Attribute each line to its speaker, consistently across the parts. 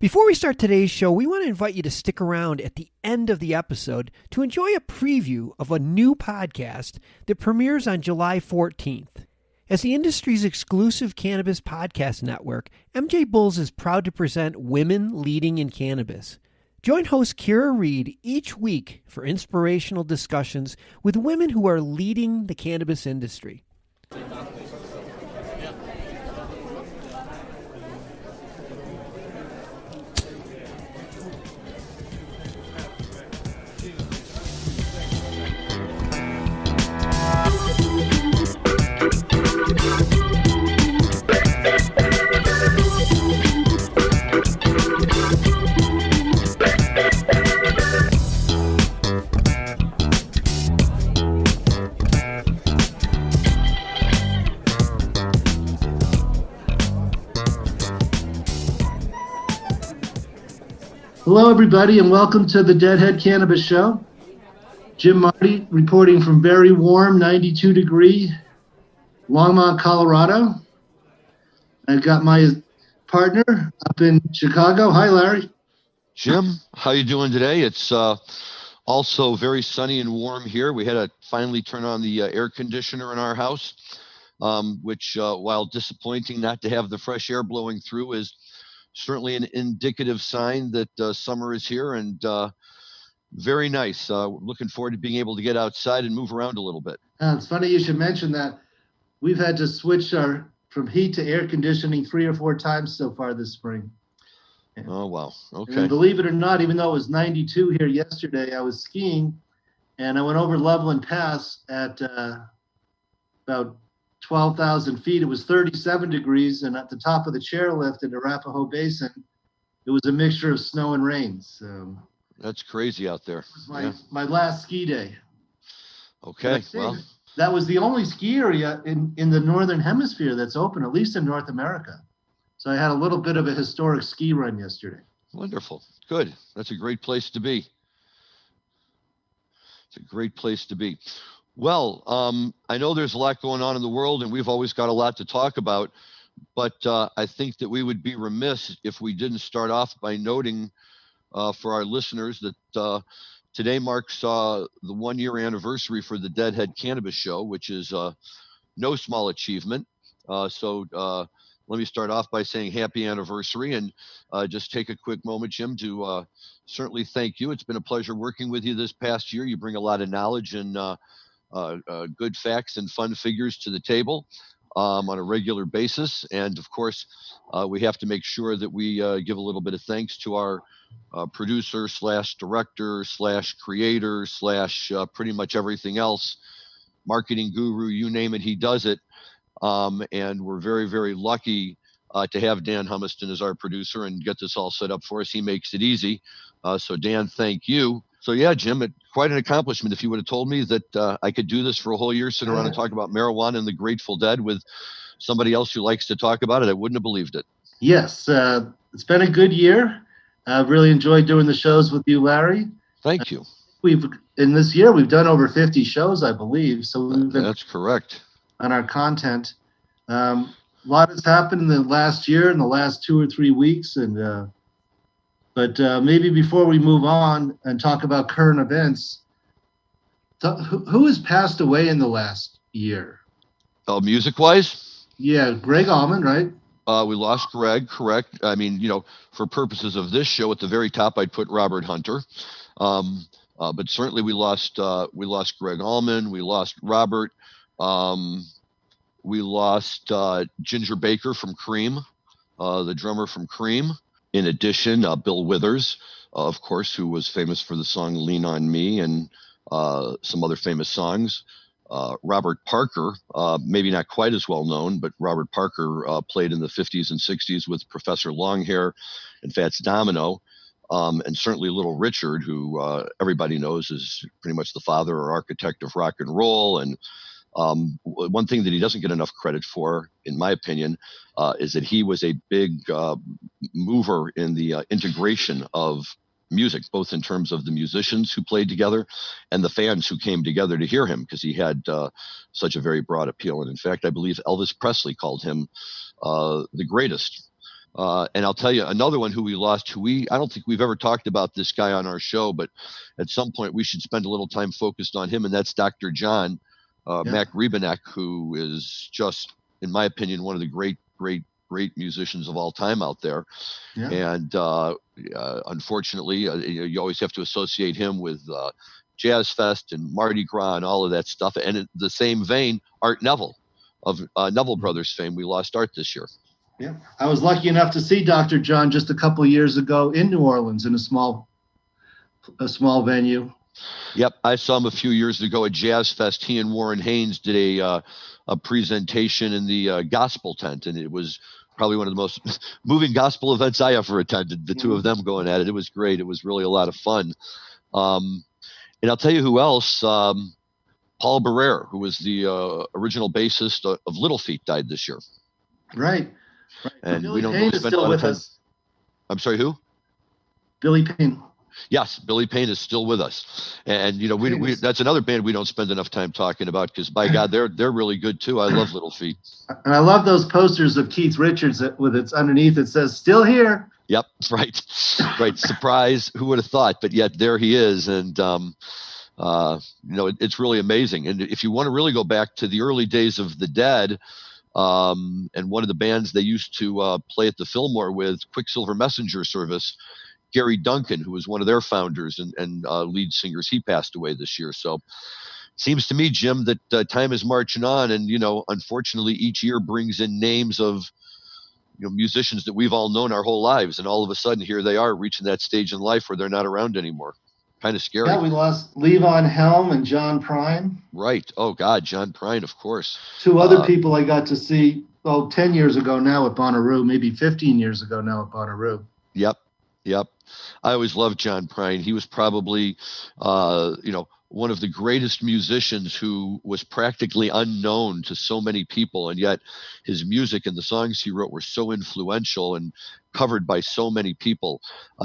Speaker 1: Before we start today's show, we want to invite you to stick around at the end of the episode to enjoy a preview of a new podcast that premieres on July 14th. As the industry's exclusive cannabis podcast network, MJBulls is proud to present Women Leading in Cannabis. Join host Hiro Reed each week for inspirational discussions with women who are leading the cannabis industry.
Speaker 2: Hello, everybody, and welcome to the Deadhead Cannabis Show. Jim Marty reporting from very warm 92-degree Longmont, Colorado. I've got my partner up in Chicago. Hi, Larry.
Speaker 3: Jim, how you doing today? It's also very sunny and warm here. We had to finally turn on the air conditioner in our house, which, while disappointing not to have the fresh air blowing through, is certainly an indicative sign that summer is here, and very nice. Looking forward to being able to get outside and move around a little bit.
Speaker 2: It's funny you should mention that. We've had to switch from heat to air conditioning 3 or 4 times so far this spring.
Speaker 3: Oh, wow. Okay.
Speaker 2: And believe it or not, even though it was 92 here yesterday, I was skiing, and I went over Loveland Pass at about 12,000 feet. It was 37 degrees, and at the top of the chairlift in Arapahoe Basin, it was a mixture of snow and rain. So
Speaker 3: that's crazy out there.
Speaker 2: It was my last ski day.
Speaker 3: Okay, well,
Speaker 2: that was the only ski area in the Northern Hemisphere that's open, at least in North America. So I had a little bit of a historic ski run yesterday.
Speaker 3: Wonderful. Good. That's a great place to be. It's a great place to be. Well, I know there's a lot going on in the world, and we've always got a lot to talk about, but I think that we would be remiss if we didn't start off by noting for our listeners that today marks the 1-year anniversary for the Deadhead Cannabis Show, which is no small achievement. So let me start off by saying happy anniversary, and just take a quick moment, Jim, to certainly thank you. It's been a pleasure working with you this past year. You bring a lot of knowledge and good facts and fun figures to the table on a regular basis. And of course, we have to make sure that we give a little bit of thanks to our producer / director / creator / pretty much everything else, marketing guru, you name it, he does it. And we're very, very lucky to have Dan Humiston as our producer and get this all set up for us. He makes it easy. So Dan, thank you. So yeah, Jim, quite an accomplishment. If you would have told me that I could do this for a whole year, sit around and talk about marijuana and the Grateful Dead with somebody else who likes to talk about it, I wouldn't have believed it.
Speaker 2: Yes, it's been a good year. I've really enjoyed doing the shows with you, Larry.
Speaker 3: Thank you.
Speaker 2: In this year, we've done over 50 shows, I believe. So
Speaker 3: that's correct.
Speaker 2: On our content. A lot has happened in the last year, in the last 2 or 3 weeks, and but maybe before we move on and talk about current events, who has passed away in the last year?
Speaker 3: Oh, music-wise?
Speaker 2: Yeah, Greg Allman, right?
Speaker 3: We lost Greg, correct. I mean, for purposes of this show, at the very top, I'd put Robert Hunter. But certainly we lost Greg Allman. We lost Robert. We lost Ginger Baker from Cream, the drummer from Cream. In addition, Bill Withers, of course, who was famous for the song Lean on Me and some other famous songs. Robert Parker, maybe not quite as well known, but Robert Parker played in the 50s and 60s with Professor Longhair and Fats Domino. And certainly Little Richard, who everybody knows is pretty much the father or architect of rock and roll. And one thing that he doesn't get enough credit for, in my opinion, is that he was a big mover in the integration of music, both in terms of the musicians who played together and the fans who came together to hear him, because he had such a very broad appeal. And in fact, I believe Elvis Presley called him the greatest. And I'll tell you another one who we lost, I don't think we've ever talked about this guy on our show, but at some point we should spend a little time focused on him, and that's Dr. John Mac Rebenek, who is just, in my opinion, one of the great musicians of all time out there. Yeah. And unfortunately, you always have to associate him with Jazz Fest and Mardi Gras and all of that stuff. And in the same vein, Art Neville of Neville Brothers fame. We lost Art this year.
Speaker 2: Yeah, I was lucky enough to see Dr. John just a couple of years ago in New Orleans in a small venue.
Speaker 3: Yep, I saw him a few years ago at Jazz Fest. He and Warren Haynes did a presentation in the gospel tent, and it was probably one of the most moving gospel events I ever attended. The two of them going at it. It was great. It was really a lot of fun. And I'll tell you who else. Paul Barrere, who was the original bassist of Little Feat, died this year.
Speaker 2: Right.
Speaker 3: And
Speaker 2: Billy
Speaker 3: we don't
Speaker 2: Payne
Speaker 3: really
Speaker 2: is
Speaker 3: spend a
Speaker 2: still
Speaker 3: lot of
Speaker 2: with
Speaker 3: time.
Speaker 2: us.
Speaker 3: I'm sorry, who?
Speaker 2: Billy Payne.
Speaker 3: Yes, Billy Payne is still with us, and we that's another band we don't spend enough time talking about because by God, they're really good too. I love Little Feat.
Speaker 2: And I love those posters of Keith Richards with its underneath it says "Still here."
Speaker 3: Yep, right. Surprise! Who would have thought? But yet there he is, and it's really amazing. And if you want to really go back to the early days of the Dead, and one of the bands they used to play at the Fillmore with, Quicksilver Messenger Service. Gary Duncan, who was one of their founders and lead singers, he passed away this year. So seems to me, Jim, that time is marching on, and unfortunately, each year brings in names of musicians that we've all known our whole lives, and all of a sudden here they are reaching that stage in life where they're not around anymore. Kind of scary.
Speaker 2: Yeah, we lost Levon Helm and John Prine.
Speaker 3: Right. Oh God, John Prine, of course.
Speaker 2: Two other people I got to see 10 years ago now at Bonnaroo, maybe 15 years ago now at Bonnaroo.
Speaker 3: Yep. I always loved John Prine. He was probably, one of the greatest musicians who was practically unknown to so many people, and yet his music and the songs he wrote were so influential and covered by so many people.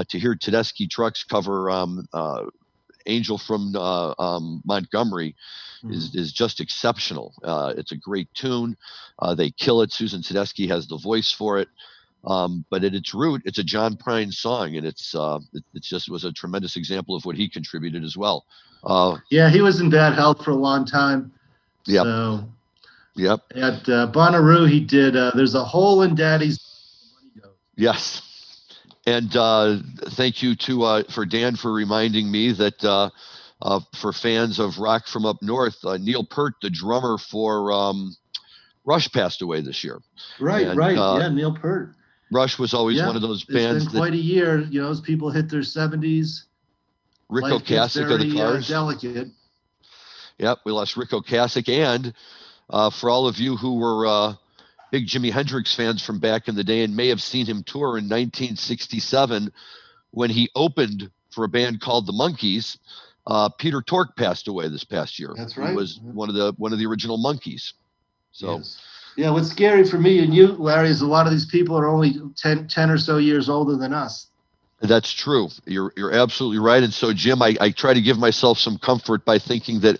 Speaker 3: To hear Tedeschi Trucks cover Angel from Montgomery is just exceptional. It's a great tune. They kill it. Susan Tedeschi has the voice for it. But at its root, it's a John Prine song, and it just was a tremendous example of what he contributed as well.
Speaker 2: Yeah, he was in bad health for a long time.
Speaker 3: Yep.
Speaker 2: So,
Speaker 3: yep.
Speaker 2: At Bonnaroo, he did "There's a Hole in Daddy's."
Speaker 3: Yes. And thank you for Dan for reminding me that for fans of rock from up north, Neil Peart, the drummer for Rush, passed away this year.
Speaker 2: Right. Yeah, Neil Peart.
Speaker 3: Rush was always one of those bands.
Speaker 2: It's been quite a year, as people hit their 70s.
Speaker 3: Rick Ocasek of the Cars.
Speaker 2: Delicate.
Speaker 3: Yep, we lost Rick Ocasek. And for all of you who were big Jimi Hendrix fans from back in the day and may have seen him tour in 1967 when he opened for a band called the Monkees, Peter Tork passed away this past year.
Speaker 2: That's right.
Speaker 3: He was one of the original Monkees. So.
Speaker 2: Yes. Yeah, what's scary for me and you, Larry, is a lot of these people are only 10 or so years older than us.
Speaker 3: That's true. You're absolutely right. And so, Jim, I try to give myself some comfort by thinking that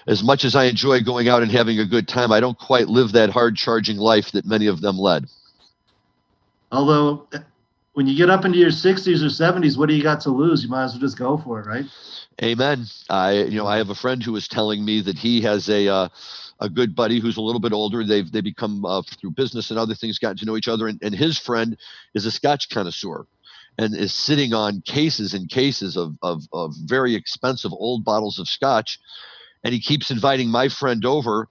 Speaker 3: as much as I enjoy going out and having a good time, I don't quite live that hard-charging life that many of them led.
Speaker 2: Although, when you get up into your 60s or 70s, what do you got to lose? You might as well just go for it, right?
Speaker 3: Amen. I have a friend who was telling me that he has a good buddy who's a little bit older. They become through business and other things gotten to know each other, and his friend is a Scotch connoisseur and is sitting on cases and cases of very expensive old bottles of Scotch, and he keeps inviting my friend over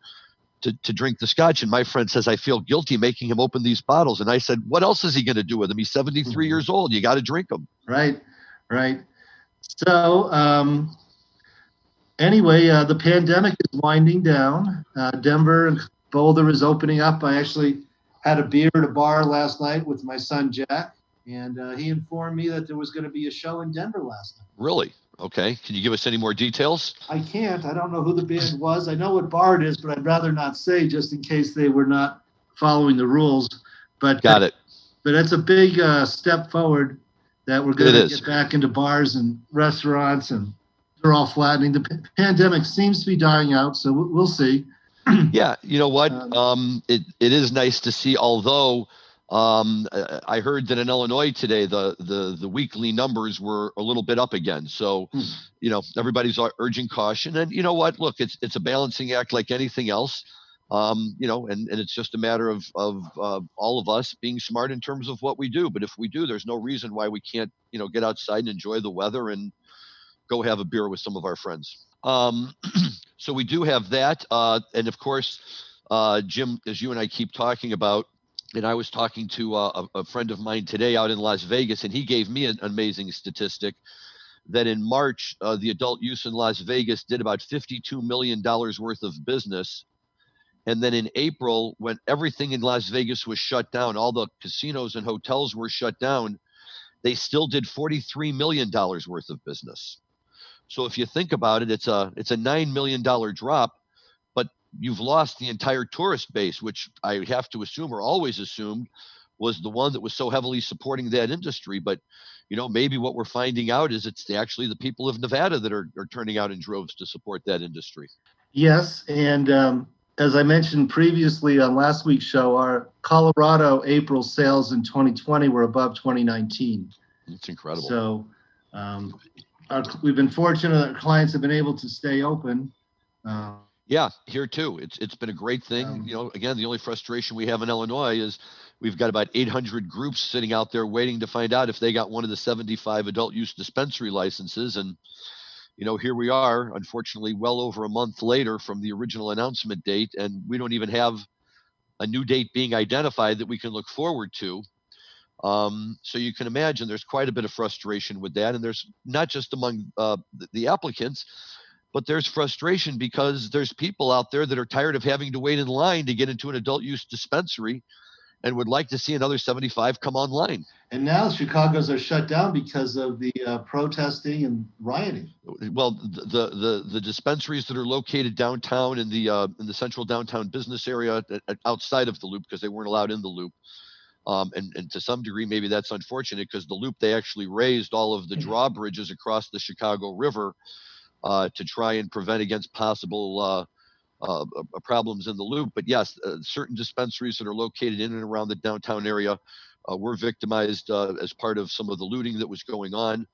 Speaker 3: to drink the Scotch, and my friend says, I feel guilty making him open these bottles. And I said, what else is he going to do with them? He's 73 years old. You got to drink them.
Speaker 2: Right. So anyway, the pandemic is winding down. Denver and Boulder is opening up. I actually had a beer at a bar last night with my son, Jack, and he informed me that there was going to be a show in Denver last night.
Speaker 3: Really? Okay. Can you give us any more details?
Speaker 2: I can't. I don't know who the band was. I know what bar it is, but I'd rather not say just in case they were not following the rules. But
Speaker 3: Got it.
Speaker 2: But it's a big step forward that we're going to get back into bars and restaurants, and they're all flattening. The pandemic seems to be dying out, so we'll see.
Speaker 3: Yeah, you know what? It is nice to see, although I heard that in Illinois today, the weekly numbers were a little bit up again. So, everybody's urging caution. And you know what? Look, it's a balancing act like anything else. And it's just a matter of all of us being smart in terms of what we do. But if we do, there's no reason why we can't, get outside and enjoy the weather and go have a beer with some of our friends. So we do have that. And of course, Jim, as you and I keep talking about, and I was talking to a friend of mine today out in Las Vegas, and he gave me an amazing statistic that in March, the adult use in Las Vegas did about $52 million worth of business. And then in April, when everything in Las Vegas was shut down, all the casinos and hotels were shut down, they still did $43 million worth of business. So if you think about it, it's a $9 million drop. You've lost the entire tourist base, which I have to assume, or always assumed, was the one that was so heavily supporting that industry. But, maybe what we're finding out is it's actually the people of Nevada that are turning out in droves to support that industry.
Speaker 2: Yes, and as I mentioned previously on last week's show, our Colorado April sales in 2020 were above 2019.
Speaker 3: It's incredible.
Speaker 2: So we've been fortunate that our clients have been able to stay open.
Speaker 3: Yeah, here too. It's been a great thing. Again, the only frustration we have in Illinois is we've got about 800 groups sitting out there waiting to find out if they got one of the 75 adult use dispensary licenses. And, here we are, unfortunately, well over a month later from the original announcement date, and we don't even have a new date being identified that we can look forward to. So you can imagine there's quite a bit of frustration with that. And there's not just among the applicants, but there's frustration because there's people out there that are tired of having to wait in line to get into an adult use dispensary and would like to see another 75 come online.
Speaker 2: And now Chicago's are shut down because of the protesting and rioting.
Speaker 3: Well, the dispensaries that are located downtown in the central downtown business area outside of the loop, because they weren't allowed in the loop. And to some degree, maybe that's unfortunate because the loop, they actually raised all of the drawbridges across the Chicago River to try and prevent against possible problems in the loop. But yes, certain dispensaries that are located in and around the downtown area were victimized as part of some of the looting that was going on.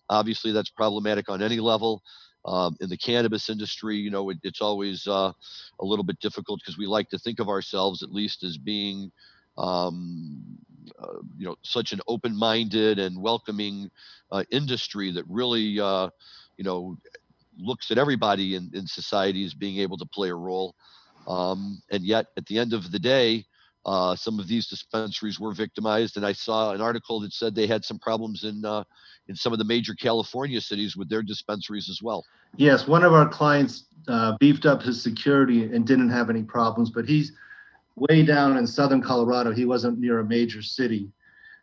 Speaker 3: Obviously that's problematic on any level. In the cannabis industry, it's always a little bit difficult because we like to think of ourselves at least as being such an open-minded and welcoming industry that really looks at everybody in society as being able to play a role. And yet at the end of the day, some of these dispensaries were victimized. And I saw an article that said they had some problems in some of the major California cities with their dispensaries as well.
Speaker 2: Yes, one of our clients beefed up his security and didn't have any problems, but he's way down in southern Colorado. He wasn't near a major city.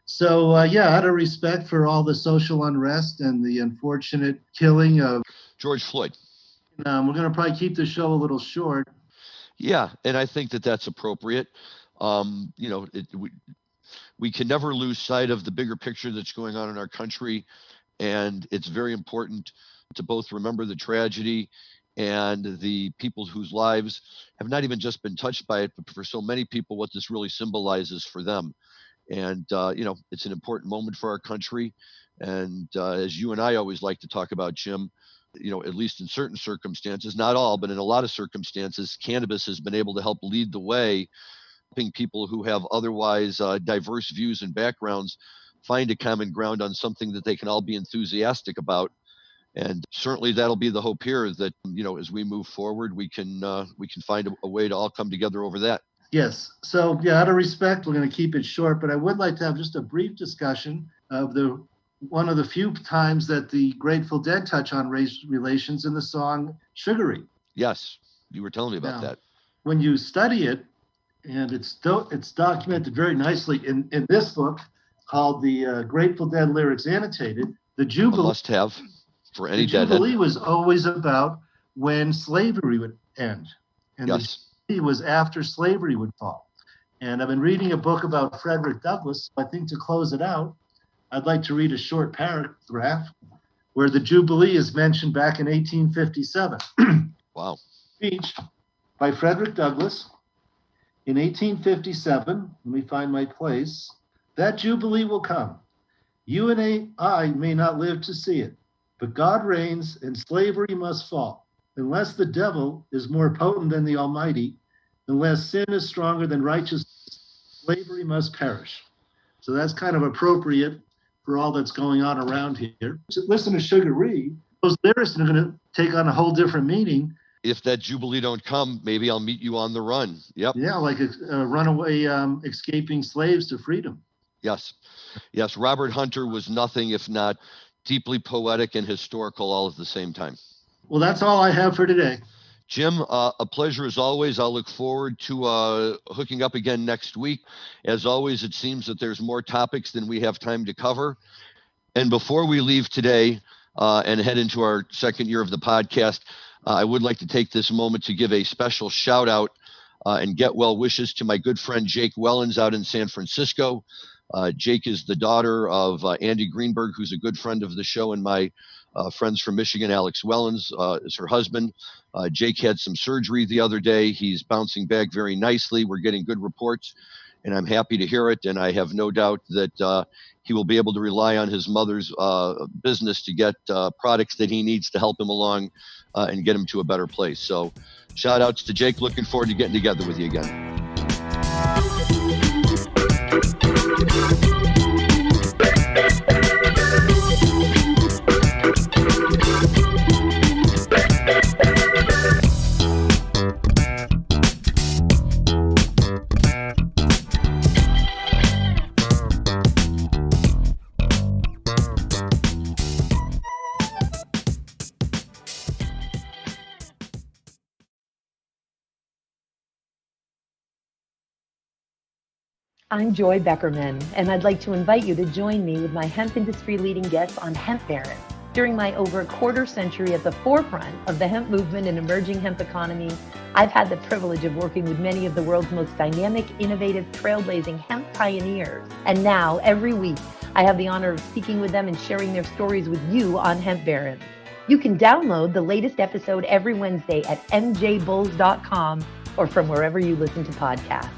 Speaker 2: So, out of respect for all the social unrest and the unfortunate killing of
Speaker 3: George Floyd,
Speaker 2: we're going to probably keep the show a little short.
Speaker 3: Yeah, and I think that that's appropriate. We can never lose sight of the bigger picture that's going on in our country, and it's very important to both remember the tragedy and the people whose lives have not even just been touched by it, but for so many people, what this really symbolizes for them. And, it's an important moment for our country. And as you and I always like to talk about, Jim, at least in certain circumstances, not all, but in a lot of circumstances, cannabis has been able to help lead the way, helping people who have otherwise diverse views and backgrounds find a common ground on something that they can all be enthusiastic about. And certainly that'll be the hope here that, as we move forward, we can find a way to all come together over that.
Speaker 2: Yes. So, out of respect, we're going to keep it short, but I would like to have just a brief discussion of one of the few times that the Grateful Dead touch on race relations in the song Sugary.
Speaker 3: Yes, you were telling me about that.
Speaker 2: When you study it, and it's documented very nicely in this book called The Grateful Dead Lyrics Annotated, the Jubilee.
Speaker 3: Must have for any
Speaker 2: Deadhead. The Jubilee
Speaker 3: Deadhead.
Speaker 2: was always about when slavery would end. And
Speaker 3: yes.
Speaker 2: The Jubilee was after slavery would fall. And I've been reading a book about Frederick Douglass. I think to close it out, I'd like to read a short paragraph where the Jubilee is mentioned back in 1857.
Speaker 3: Wow.
Speaker 2: Speech by Frederick Douglass In 1857, let me find my place, that Jubilee will come. You and I may not live to see it, but God reigns and slavery must fall. Unless the devil is more potent than the Almighty, unless sin is stronger than righteousness, slavery must perish. So that's kind of appropriate for all that's going on around here. Listen to Sugar Reed. Those lyrics are going to take on a whole different meaning.
Speaker 3: If that Jubilee don't come, maybe I'll meet you on the run. Yep.
Speaker 2: Yeah, like runaway escaping slaves to freedom.
Speaker 3: Yes. Yes. Robert Hunter was nothing if not deeply poetic and historical all at the same time.
Speaker 2: Well, that's all I have for today.
Speaker 3: Jim, a pleasure as always. I'll look forward to hooking up again next week. As always, it seems that there's more topics than we have time to cover. And before we leave today and head into our second year of the podcast, I would like to take this moment to give a special shout out and get well wishes to my good friend Jake Wellens out in San Francisco. Jake is the daughter of Andy Greenberg, who's a good friend of the show, and my friends from Michigan, Alex Wellens is her husband. Jake had some surgery the other day. He's bouncing back very nicely. We're getting good reports, and I'm happy to hear it. And I have no doubt that he will be able to rely on his mother's business to get products that he needs to help him along and get him to a better place. So shout outs to Jake. Looking forward to getting together with you again.
Speaker 4: I'm Joy Beckerman, and I'd like to invite you to join me with my hemp industry leading guests on Hemp Baron. During my over a quarter century at the forefront of the hemp movement and emerging hemp economy, I've had the privilege of working with many of the world's most dynamic, innovative, trailblazing hemp pioneers. And now, every week, I have the honor of speaking with them and sharing their stories with you on Hemp Baron. You can download the latest episode every Wednesday at MJBulls.com or from wherever you listen to podcasts.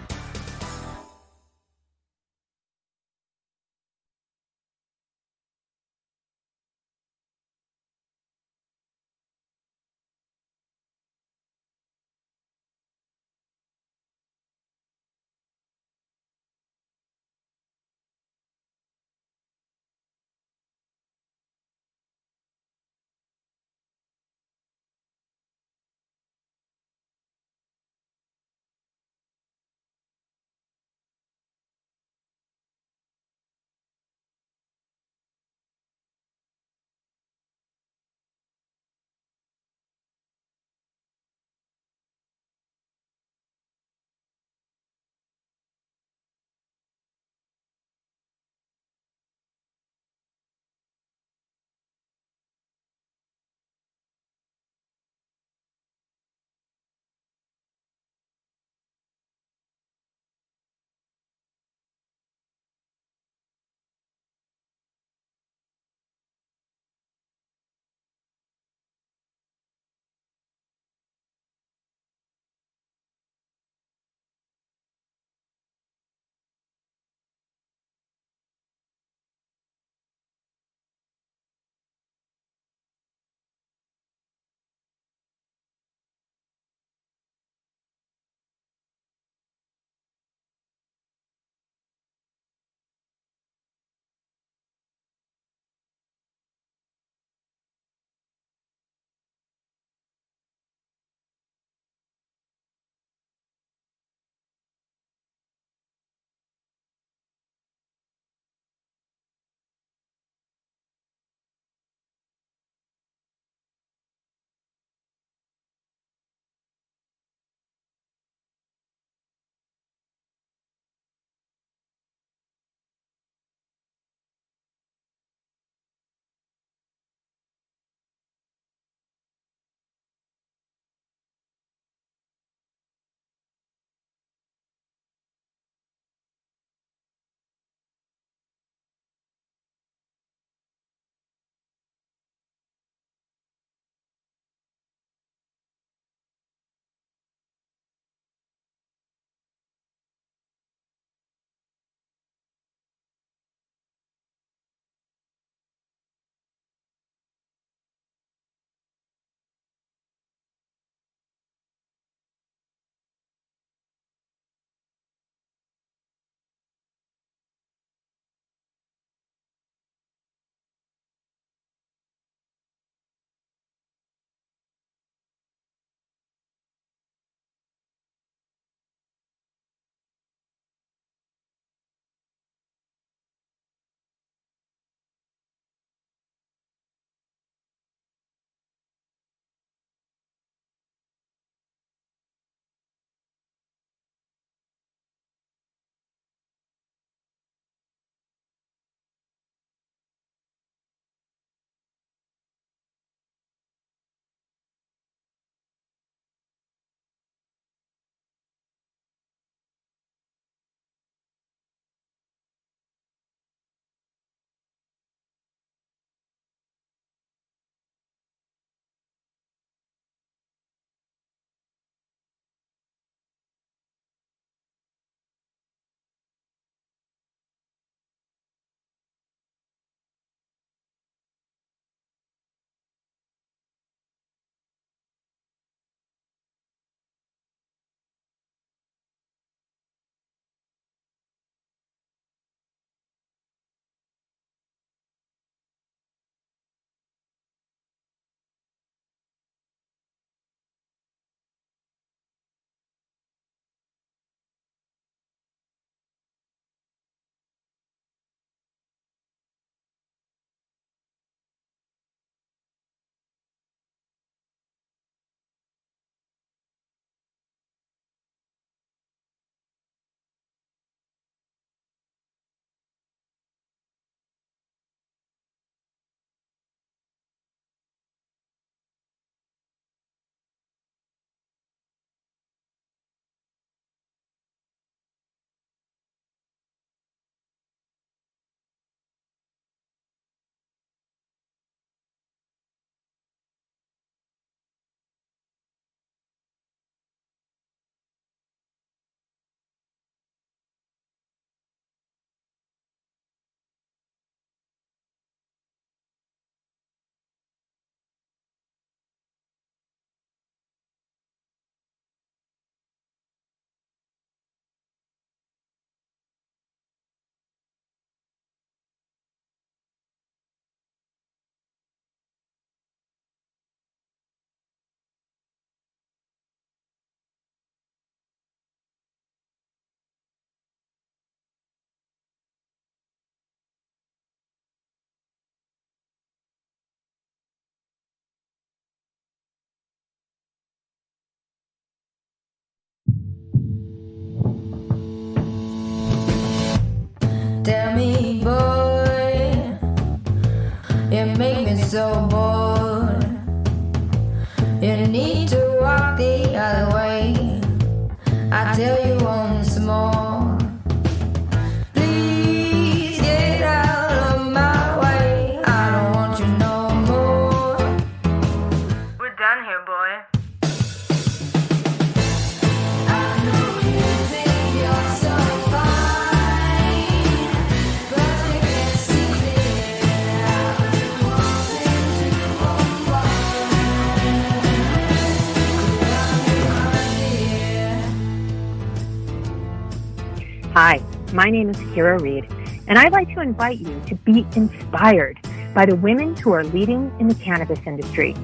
Speaker 5: My name is Hiro Reed, and I'd like to invite you to be inspired by the women who are leading in the cannabis industry.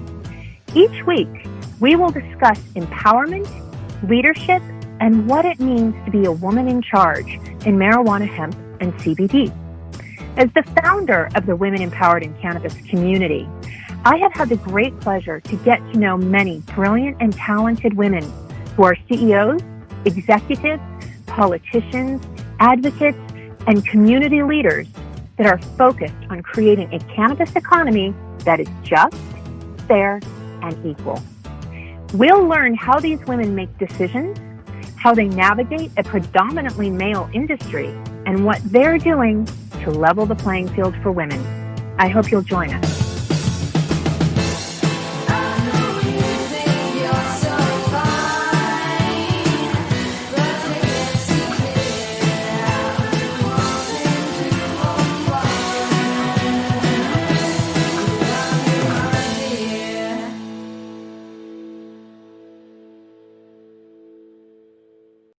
Speaker 5: Each week, we will discuss empowerment, leadership, and what it means to be a woman in charge in marijuana, hemp, and CBD. As the founder of the Women Empowered in Cannabis community, I have had the great pleasure to get to know many brilliant and talented women who are CEOs, executives, politicians, advocates, and community leaders that are focused on creating a cannabis economy that is just, fair, and equal. We'll learn how these women make decisions, how they navigate a predominantly male industry, and what they're doing to level the playing field for women. I hope you'll join us.